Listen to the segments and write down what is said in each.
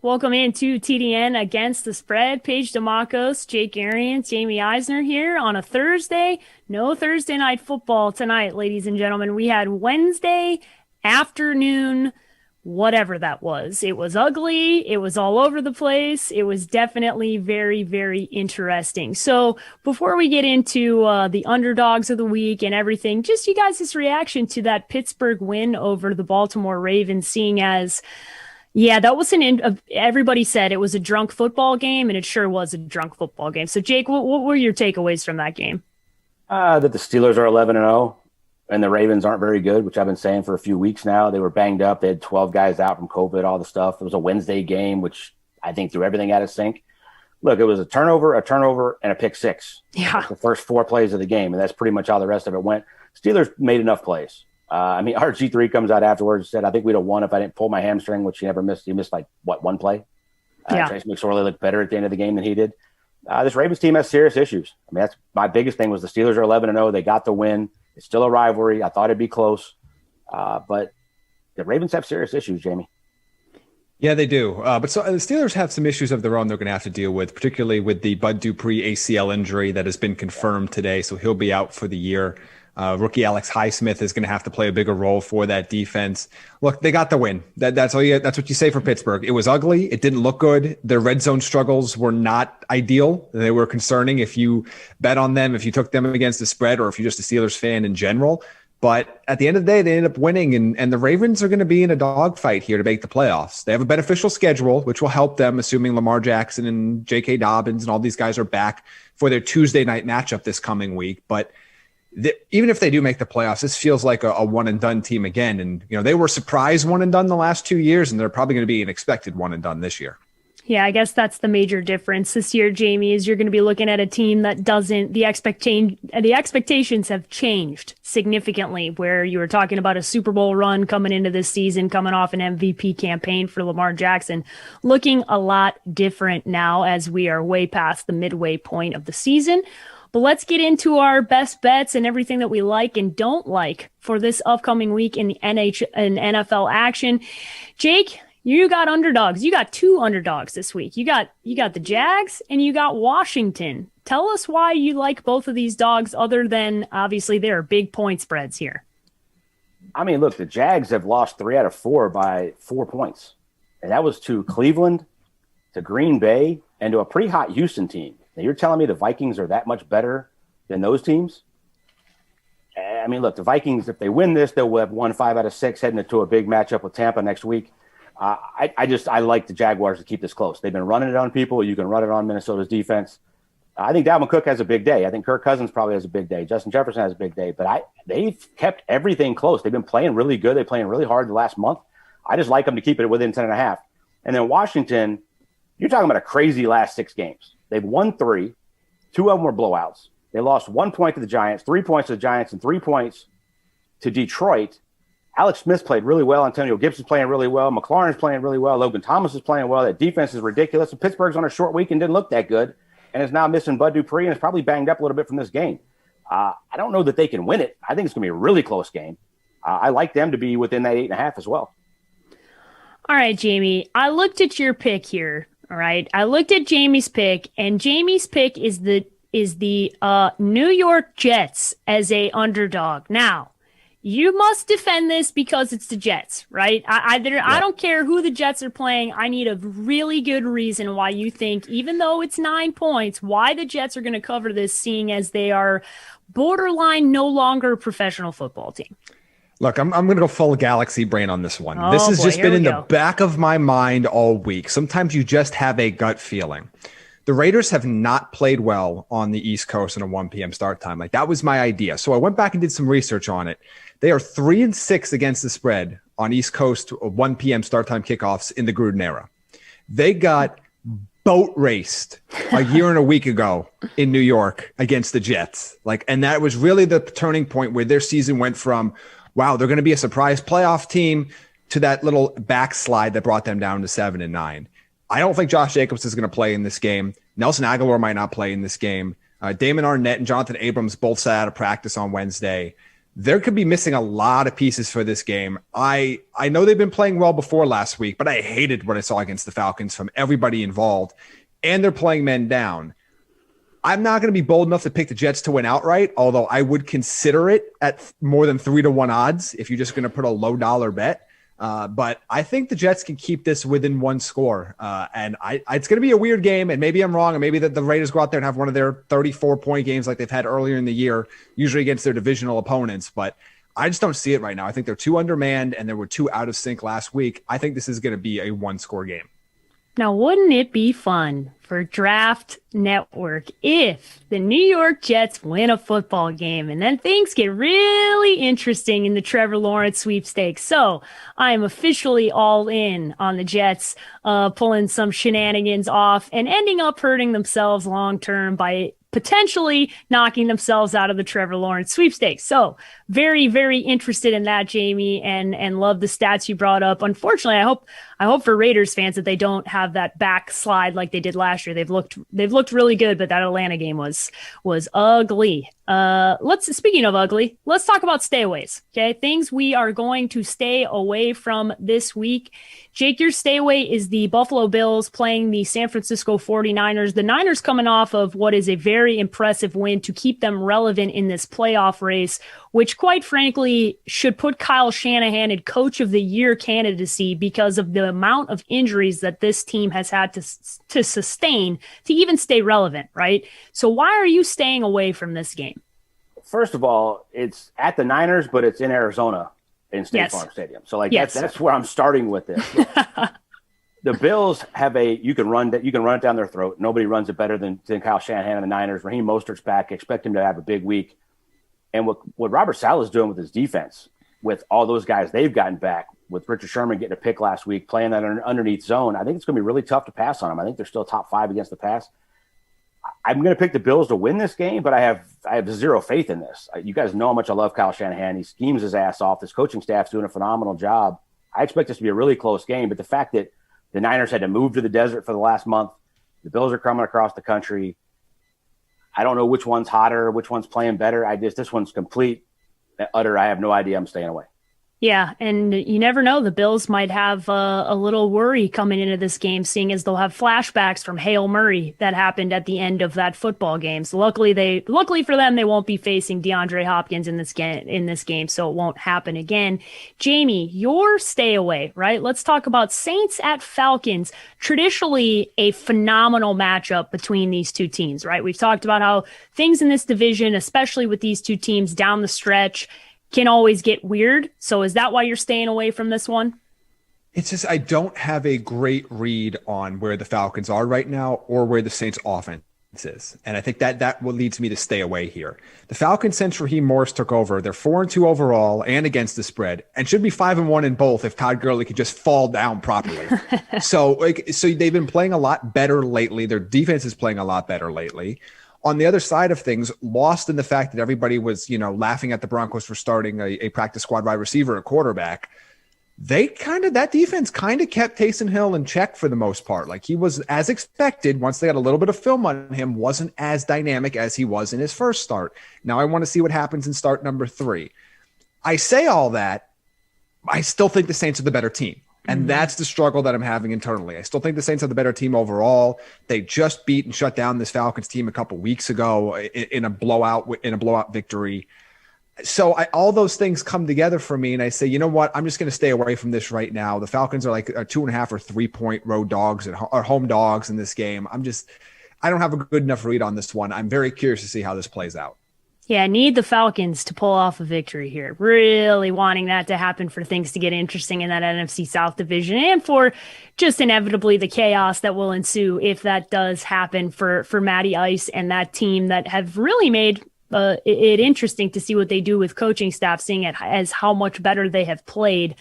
Welcome into TDN Against The Spread. Paige DeMacos, Jake Arians, Jamie Eisner here on a Thursday. No Thursday night football tonight, ladies and gentlemen. We had Wednesday afternoon, whatever that was. It was ugly. It was all over the place. It was definitely very, very interesting. So before we get into the underdogs of the week and everything, just you guys' reaction to that Pittsburgh win over the Baltimore Ravens, seeing as yeah, that wasn't everybody said it was a drunk football game, and it sure was a drunk football game. So, Jake, what were your takeaways from that game? That the Steelers are 11-0, and the Ravens aren't very good, which I've been saying for a few weeks now. They were banged up. They had 12 guys out from COVID, all the stuff. It was a Wednesday game, which I think threw everything out of sync. Look, it was a turnover, and a pick six. Yeah. That's the first 4 plays of the game, and that's pretty much how the rest of it went. Steelers made enough plays. RG3 comes out afterwards and said, I think we'd have won if I didn't pull my hamstring, which he never missed. He missed, one play? Trace McSorley looked better at the end of the game than he did. This Ravens team has serious issues. I mean, that's my biggest thing was the Steelers are 11-0. They got the win. It's still a rivalry. I thought it'd be close. But the Ravens have serious issues, Jamie. Yeah, they do. But the Steelers have some issues of their own they're going to have to deal with, particularly with the Bud Dupree ACL injury that has been confirmed today. So he'll be out for the year. Rookie Alex Highsmith is going to have to play a bigger role for that defense. Look, they got the win. That's what you say for Pittsburgh. It was ugly. It didn't look good. Their red zone struggles were not ideal. They were concerning if you bet on them, if you took them against the spread, or if you're just a Steelers fan in general. But at the end of the day, they ended up winning, and the Ravens are going to be in a dogfight here to make the playoffs. They have a beneficial schedule, which will help them, assuming Lamar Jackson and J.K. Dobbins and all these guys are back for their Tuesday night matchup this coming week. But even if they do make the playoffs, this feels like a one-and-done team again. And, they were surprised one-and-done the last 2 years, and they're probably going to be an expected one-and-done this year. Yeah, I guess that's the major difference this year, Jamie, is you're going to be looking at a team that the expectations have changed significantly, where you were talking about a Super Bowl run coming into this season, coming off an MVP campaign for Lamar Jackson, looking a lot different now as we are way past the midway point of the season. But let's get into our best bets and everything that we like and don't like for this upcoming week in NFL action. Jake, you got underdogs. You got 2 underdogs this week. You got the Jags and you got Washington. Tell us why you like both of these dogs, other than obviously there are big point spreads here. I mean, look, the Jags have lost 3 out of 4 by 4 points. And that was to Cleveland, to Green Bay, and to a pretty hot Houston team. Now, you're telling me the Vikings are that much better than those teams? I mean, look, the Vikings, if they win this, they'll have won 5 out of 6 heading into a big matchup with Tampa next week. I like the Jaguars to keep this close. They've been running it on people. You can run it on Minnesota's defense. I think Dalvin Cook has a big day. I think Kirk Cousins probably has a big day. Justin Jefferson has a big day. But they've kept everything close. They've been playing really good. They're playing really hard the last month. I just like them to keep it within 10.5. And then Washington, you're talking about a crazy last 6 games. They've won 3. 2 of them were blowouts. They lost 1 point to the Giants, 3 points to the Giants, and 3 points to Detroit. Alex Smith played really well. Antonio Gibson's playing really well. McLaurin's playing really well. Logan Thomas is playing well. That defense is ridiculous. And Pittsburgh's on a short week and didn't look that good, and is now missing Bud Dupree and is probably banged up a little bit from this game. I don't know that they can win it. I think it's going to be a really close game. I like them to be within that 8.5 as well. All right, Jamie, I looked at your pick here. All right. I looked at Jamie's pick, and Jamie's pick is the New York Jets as a underdog. Now, you must defend this because it's the Jets, right? I don't care who the Jets are playing. I need a really good reason why you think, even though it's 9 points, why the Jets are going to cover this, seeing as they are borderline no longer a professional football team. Look, I'm going to go full galaxy brain on this one. This has just been in the back of my mind all week. Sometimes you just have a gut feeling. The Raiders have not played well on the East Coast in a 1 p.m. start time. Like, that was my idea. So I went back and did some research on it. They are 3-6 against the spread on East Coast 1 p.m. start time kickoffs in the Gruden era. They got boat raced a year and a week ago in New York against the Jets. And that was really the turning point where their season went from, wow, they're going to be a surprise playoff team, to that little backslide that brought them down to 7-9. I don't think Josh Jacobs is going to play in this game. Nelson Aguilar might not play in this game. Damon Arnett and Jonathan Abrams both sat out of practice on Wednesday. there could be missing a lot of pieces for this game. I know they've been playing well before last week, but I hated what I saw against the Falcons from everybody involved, and they're playing men down. I'm not going to be bold enough to pick the Jets to win outright, although I would consider it at more than 3-1 odds if you're just going to put a low dollar bet. But I think the Jets can keep this within one score. And it's going to be a weird game, and maybe I'm wrong, and maybe the Raiders go out there and have one of their 34-point games like they've had earlier in the year, usually against their divisional opponents. But I just don't see it right now. I think they're too undermanned, and they were too out of sync last week. I think this is going to be a one-score game. Now, wouldn't it be fun for Draft Network if the New York Jets win a football game and then things get really interesting in the Trevor Lawrence sweepstakes? So I am officially all in on the Jets pulling some shenanigans off and ending up hurting themselves long-term by potentially knocking themselves out of the Trevor Lawrence sweepstakes. So very, very interested in that, Jamie, and love the stats you brought up. Unfortunately, I hope for Raiders fans that they don't have that backslide like they did last year. They've looked really good, but that Atlanta game was ugly. Speaking of ugly, let's talk about stayaways. Okay. Things we are going to stay away from this week. Jake, your stay away is the Buffalo Bills playing the San Francisco 49ers. The Niners coming off of what is a very impressive win to keep them relevant in this playoff race, which quite frankly should put Kyle Shanahan in Coach of the Year candidacy because of the amount of injuries that this team has had to sustain to even stay relevant, right? So why are you staying away from this game? First of all, it's at the Niners, but it's in Arizona in State Farm Stadium. So that's where I'm starting with this. The Bills have you can run it down their throat. Nobody runs it better than Kyle Shanahan and the Niners. Raheem Mostert's back. Expect him to have a big week. And what Robert Saleh is doing with his defense, with all those guys they've gotten back, with Richard Sherman getting a pick last week, playing that underneath zone, I think it's going to be really tough to pass on them. I think they're still top 5 against the pass. I'm going to pick the Bills to win this game, but I have zero faith in this. You guys know how much I love Kyle Shanahan. He schemes his ass off. This coaching staff's doing a phenomenal job. I expect this to be a really close game, but the fact that the Niners had to move to the desert for the last month, the Bills are coming across the country. I don't know which one's hotter, which one's playing better. This one's complete, utter. I have no idea. I'm staying away. Yeah, and you never know. The Bills might have a little worry coming into this game, seeing as they'll have flashbacks from Hail Murray that happened at the end of that football game. So luckily for them, they won't be facing DeAndre Hopkins in this game, so it won't happen again. Jamie, your stay away, right? Let's talk about Saints at Falcons. Traditionally, a phenomenal matchup between these two teams, right? We've talked about how things in this division, especially with these two teams down the stretch, can always get weird. So is that why you're staying away from this one? It's just I don't have a great read on where the Falcons are right now or where the Saints offense is. And I think that what leads me to stay away here. The Falcons, since Raheem Morris took over, they're 4-2 overall and against the spread, and should be 5-1 in both if Todd Gurley could just fall down properly. So they've been playing a lot better lately. Their defense is playing a lot better lately. On the other side of things, lost in the fact that everybody was, laughing at the Broncos for starting a practice squad wide receiver at quarterback. That defense kind of kept Taysom Hill in check for the most part. Like, he was, as expected, once they got a little bit of film on him, wasn't as dynamic as he was in his first start. Now I want to see what happens in start number 3. I say all that, I still think the Saints are the better team. And that's the struggle that I'm having internally. I still think the Saints are the better team overall. They just beat and shut down this Falcons team a couple weeks ago in a blowout victory. So all those things come together for me, and I say, you know what? I'm just going to stay away from this right now. The Falcons are like a 2.5 or 3 point road dogs or home dogs in this game. I don't have a good enough read on this one. I'm very curious to see how this plays out. Yeah, need the Falcons to pull off a victory here. Really wanting that to happen for things to get interesting in that NFC South division, and for just inevitably the chaos that will ensue if that does happen for Matty Ice and that team that have really made it interesting to see what they do with coaching staff, seeing it as how much better they have played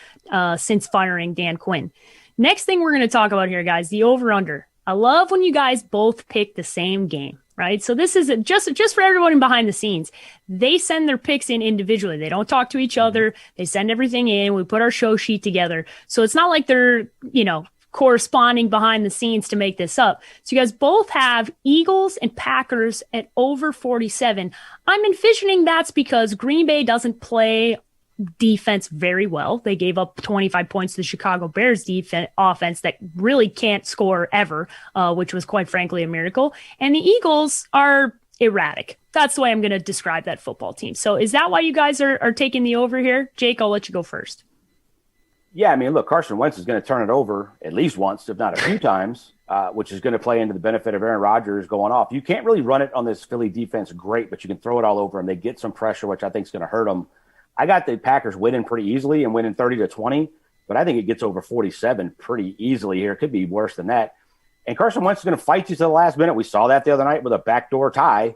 since firing Dan Quinn. Next thing we're going to talk about here, guys, the over-under. I love when you guys both pick the same game. Right. So this is just for everyone behind the scenes. They send their picks in individually. They don't talk to each other. They send everything in. We put our show sheet together. So it's not like they're, corresponding behind the scenes to make this up. So you guys both have Eagles and Packers at over 47. I'm envisioning that's because Green Bay doesn't play defense very well. They gave up 25 points to the Chicago Bears offense that really can't score ever, which was quite frankly a miracle. And the Eagles are erratic. That's the way I'm going to describe that football team. So is that why you guys are taking the over here? Jake, I'll let you go first. Yeah, I mean, look, Carson Wentz is going to turn it over at least once, if not a few times, which is going to play into the benefit of Aaron Rodgers going off. You can't really run it on this Philly defense great, but you can throw it all over them. They get some pressure, which I think is going to hurt them. I got the Packers winning pretty easily and winning 30-20, but I think it gets over 47 pretty easily here. It could be worse than that. And Carson Wentz is going to fight you to the last minute. We saw that the other night with a backdoor tie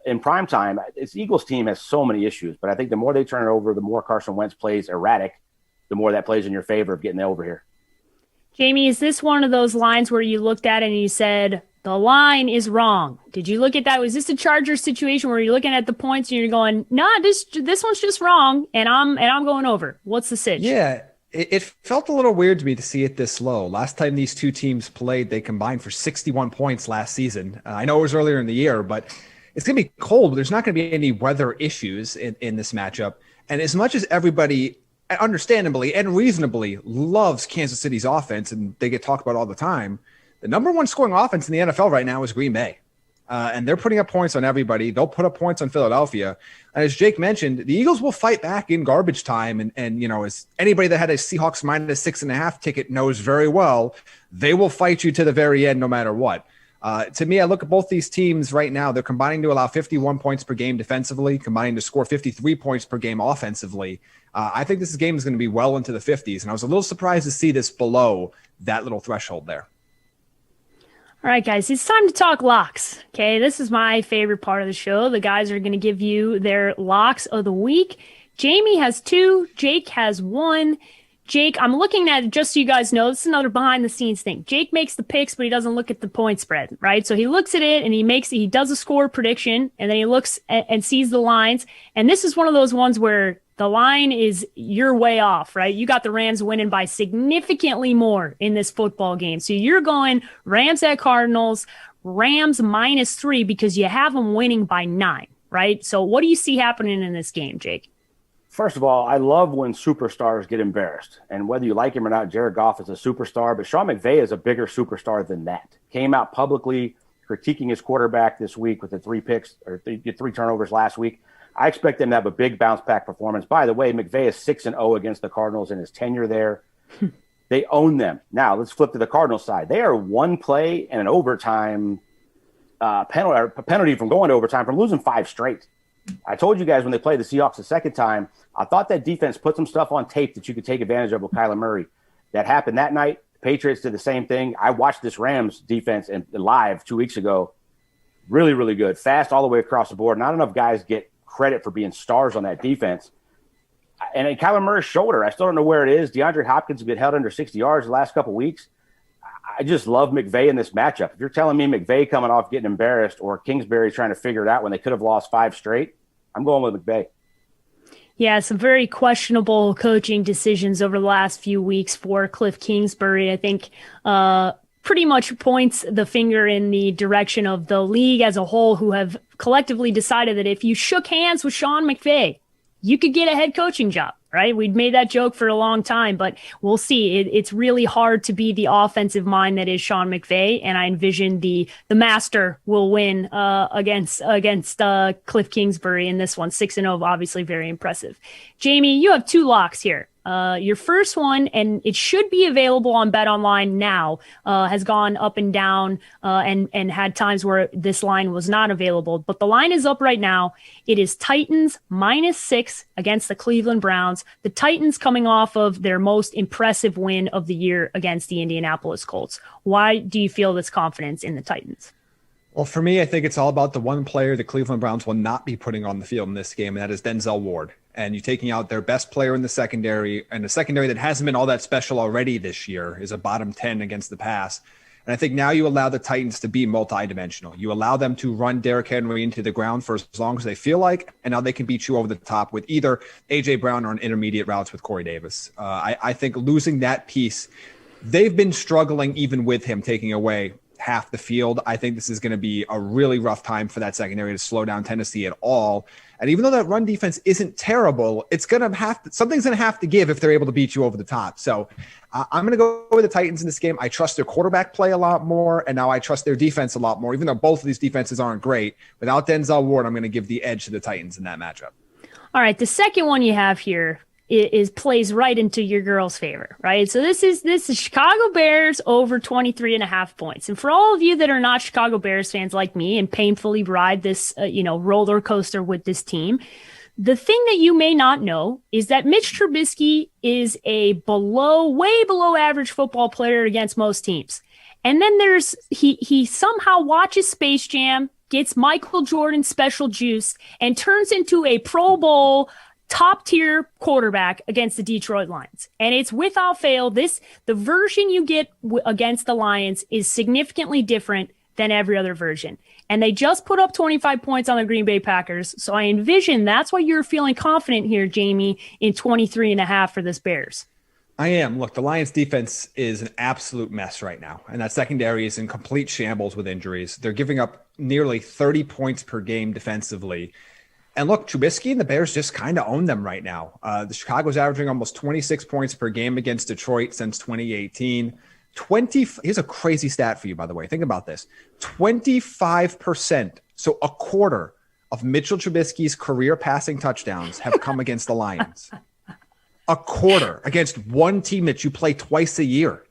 in prime time. This Eagles team has so many issues, but I think the more they turn it over, the more Carson Wentz plays erratic, the more that plays in your favor of getting over here. Jamie, is this one of those lines where you looked at it and you said, the line is wrong? Did you look at that? Was this a Chargers situation where you're looking at the points and you're going, nah, this one's just wrong, and I'm going over? What's the sitch? Yeah, it felt a little weird to me to see it this low. Last time these two teams played, they combined for 61 points last season. I know it was earlier in the year, but it's going to be cold. But there's not going to be any weather issues in this matchup. And as much as everybody understandably and reasonably loves Kansas City's offense, and they get talked about all the time, the number one scoring offense in the NFL right now is Green Bay. And they're putting up points on everybody. They'll put up points on Philadelphia. And as Jake mentioned, the Eagles will fight back in garbage time. And you know, as anybody that had a Seahawks -6.5 ticket knows very well, they will fight you to the very end no matter what. To me, I look at both these teams right now. They're combining to allow 51 points per game defensively, combining to score 53 points per game offensively. I think this game is going to be well into the 50s. And I was a little surprised to see this below that little threshold there. All right, guys, it's time to talk locks. Okay, this is my favorite part of the show. The guys are going to give you their locks of the week. Jamie has 2. Jake has 1. Jake, I'm looking at it just so you guys know, this is another behind the scenes thing. Jake makes the picks, but he doesn't look at the point spread, right? So he looks at it and he does a score prediction, and then he looks and sees the lines. And this is one of those ones where the line is you're way off, right? You got the Rams winning by significantly more in this football game. So you're going Rams at Cardinals, Rams -3 because you have them winning by 9, right? So what do you see happening in this game, Jake? First of all, I love when superstars get embarrassed. And whether you like him or not, Jared Goff is a superstar, but Sean McVay is a bigger superstar than that. Came out publicly critiquing his quarterback this week with the 3 picks or 3 turnovers last week. I expect them to have a big bounce-back performance. By the way, McVay is 6-0 against the Cardinals in his tenure there. They own them. Now, let's flip to the Cardinals side. They are 1 play and an overtime penalty from going to overtime from losing 5 straight. I told you guys when they played the Seahawks the second time, I thought that defense put some stuff on tape that you could take advantage of with Kyler Murray. That happened that night. The Patriots did the same thing. I watched this Rams defense live 2 weeks ago. Really, really good. Fast all the way across the board. Not enough guys get credit for being stars on that defense. And in Kyler Murray's shoulder, I still don't know where it is. DeAndre Hopkins has been held under 60 yards the last couple of weeks. I just love McVay in this matchup. If you're telling me McVay coming off getting embarrassed or Kingsbury trying to figure it out when they could have lost 5 straight, I'm going with McVay. Yeah, some very questionable coaching decisions over the last few weeks for Cliff Kingsbury. I think pretty much points the finger in the direction of the league as a whole, who have collectively decided that if you shook hands with Sean McVay, you could get a head coaching job, right? We'd made that joke for a long time, but we'll see. It's really hard to be the offensive mind that is Sean McVay, and I envision the master will win against Cliff Kingsbury in this one. 6-0, obviously very impressive. Jamie, you have 2 locks here. Your first one, and it should be available on BetOnline now, has gone up and down and had times where this line was not available. But the line is up right now. It is Titans -6 against the Cleveland Browns. The Titans coming off of their most impressive win of the year against the Indianapolis Colts. Why do you feel this confidence in the Titans? Well, for me, I think it's all about the one player the Cleveland Browns will not be putting on the field in this game, and that is Denzel Ward. And you taking out their best player in the secondary, and a secondary that hasn't been all that special already this year, is a bottom 10 against the pass. And I think now you allow the Titans to be multidimensional. You allow them to run Derrick Henry into the ground for as long as they feel like, and now they can beat you over the top with either A.J. Brown or an intermediate routes with Corey Davis. I think losing that piece they've been struggling even with him taking away half the field. I think this is going to be a really rough time for that secondary to slow down Tennessee at all. And even though that run defense isn't terrible, it's going to something's going to have to give if they're able to beat you over the top. So I'm going to go with the Titans in this game. I trust their quarterback play a lot more, and now I trust their defense a lot more, even though both of these defenses aren't great. Without Denzel Ward, I'm going to give the edge to the Titans in that matchup. All right, the second one you have here is plays right into your girl's favor, right? So this is Chicago Bears over 23.5 points. And for all of you that are not Chicago Bears fans like me and painfully ride this, roller coaster with this team, the thing that you may not know is that Mitch Trubisky is a way below average football player against most teams. And then he somehow watches Space Jam, gets Michael Jordan special juice, and turns into a Pro Bowl top tier quarterback against the Detroit Lions. And it's without fail, the version you get against the Lions is significantly different than every other version. And they just put up 25 points on the Green Bay Packers. So I envision that's why you're feeling confident here, Jamie, in 23.5 for this Bears. I am. Look, the Lions defense is an absolute mess right now. And that secondary is in complete shambles with injuries. They're giving up nearly 30 points per game defensively. And look, Trubisky and the Bears just kind of own them right now. The Chicago's averaging almost 26 points per game against Detroit since 2018. Here's a crazy stat for you, by the way. Think about this. 25%, so a quarter of Mitchell Trubisky's career passing touchdowns have come against the Lions. A quarter against one team that you play twice a year.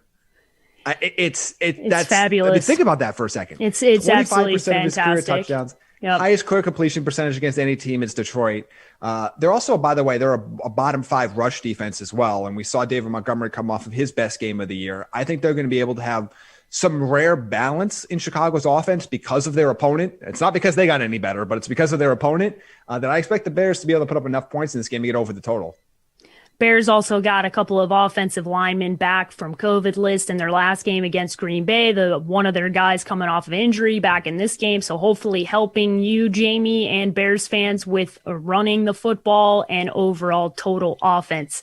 It's fabulous. I mean, think about that for a second. It's absolutely fantastic. Of his career touchdowns. Yep. Highest career completion percentage against any team is Detroit. They're also, by the way, they're a bottom 5 rush defense as well. And we saw David Montgomery come off of his best game of the year. I think they're going to be able to have some rare balance in Chicago's offense because of their opponent. It's not because they got any better, but it's because of their opponent that I expect the Bears to be able to put up enough points in this game to get over the total. Bears also got a couple of offensive linemen back from COVID list in their last game against Green Bay. One of their guys coming off of injury back in this game. So hopefully helping you, Jamie, and Bears fans with running the football and overall total offense.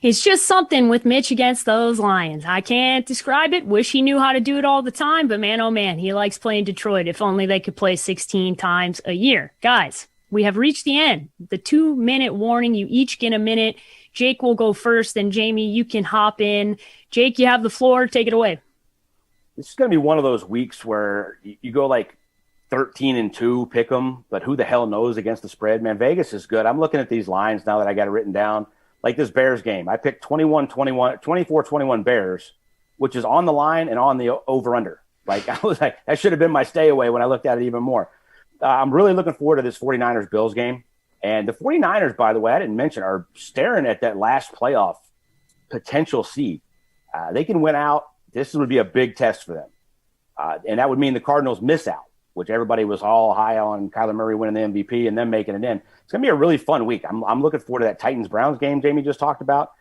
It's just something with Mitch against those Lions. I can't describe it. Wish he knew how to do it all the time, but man, oh man, he likes playing Detroit. If only they could play 16 times a year. Guys, we have reached the end. The 2-minute warning. You each get a minute. Jake will go first, and Jamie, you can hop in. Jake, you have the floor. Take it away. This is going to be one of those weeks where you go like 13-2, pick them, but who the hell knows against the spread? Man, Vegas is good. I'm looking at these lines now that I got it written down. Like this Bears game, I picked 24-21 Bears, which is on the line and on the over-under. Like I was like, that should have been my stay away when I looked at it even more. I'm really looking forward to this 49ers-Bills game. And the 49ers, by the way, I didn't mention, are staring at that last playoff potential seed. They can win out. This would be a big test for them. And that would mean the Cardinals miss out, which everybody was all high on Kyler Murray winning the MVP and them making it in. It's going to be a really fun week. I'm looking forward to that Titans-Browns game Jamie just talked about.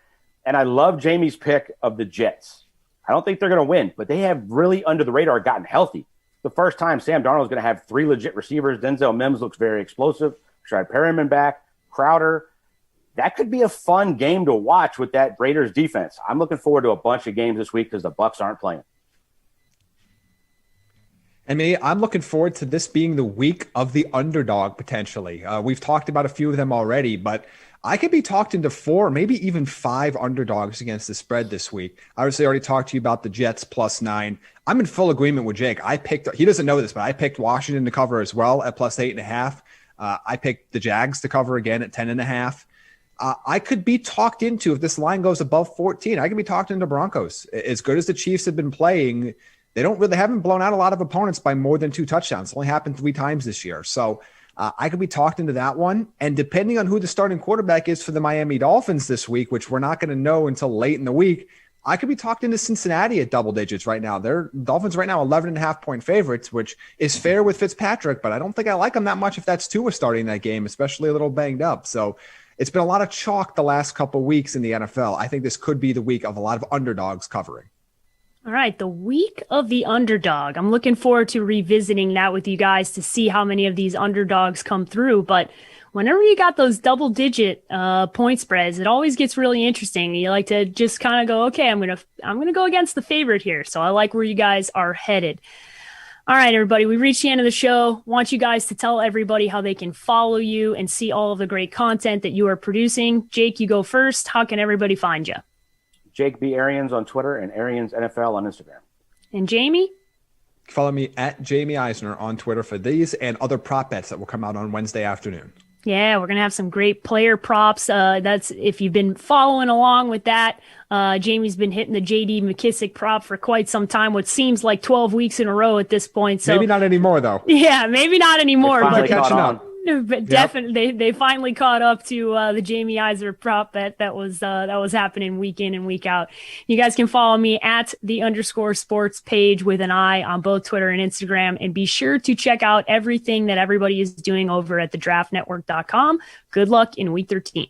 And I love Jamie's pick of the Jets. I don't think they're going to win, but they have really under the radar gotten healthy. The first time Sam Darnold's going to have 3 legit receivers. Denzel Mims looks very explosive. Rashad Perriman back, Crowder. That could be a fun game to watch with that Raiders defense. I'm looking forward to a bunch of games this week because the Bucs aren't playing. And me, I'm looking forward to this being the week of the underdog potentially. We've talked about a few of them already, but I could be talked into 4, maybe even 5 underdogs against the spread this week. I obviously already talked to you about the Jets +9. I'm in full agreement with Jake. He doesn't know this, but I picked Washington to cover as well at +8.5. I picked the Jags to cover again at 10.5. I could be talked into, if this line goes above 14, I could be talked into Broncos. As good as the Chiefs have been playing, they haven't blown out a lot of opponents by more than 2 touchdowns. It's only happened 3 times this year. So I could be talked into that one. And depending on who the starting quarterback is for the Miami Dolphins this week, which we're not going to know until late in the week, I could be talked into Cincinnati at double digits right now. They're Dolphins right now 11.5-point favorites, which is fair with Fitzpatrick, but I don't think I like them that much if that's Tua starting that game, especially a little banged up. So it's been a lot of chalk the last couple of weeks in the NFL. I think this could be the week of a lot of underdogs covering. All right, the week of the underdog. I'm looking forward to revisiting that with you guys to see how many of these underdogs come through, but whenever you got those double digit point spreads, it always gets really interesting. You like to just kind of go, okay, I'm gonna go against the favorite here. So I like where you guys are headed. All right, everybody, we reached the end of the show. Want you guys to tell everybody how they can follow you and see all of the great content that you are producing. Jake, you go first. How can everybody find you? Jake B. Arians on Twitter and Arians NFL on Instagram. And Jamie? Follow me at Jamie Eisner on Twitter for these and other prop bets that will come out on Wednesday afternoon. Yeah, we're going to have some great player props. That's if you've been following along with that. Jamie's been hitting the J.D. McKissick prop for quite some time, what seems like 12 weeks in a row at this point. So maybe not anymore, though. Yeah, maybe not anymore. But catching up. But definitely, they finally caught up to the Jamie Eisner prop bet that was happening week in and week out. You guys can follow me at _sports page with an I on both Twitter and Instagram, and be sure to check out everything that everybody is doing over at thedraftnetwork.com. Good luck in week 13.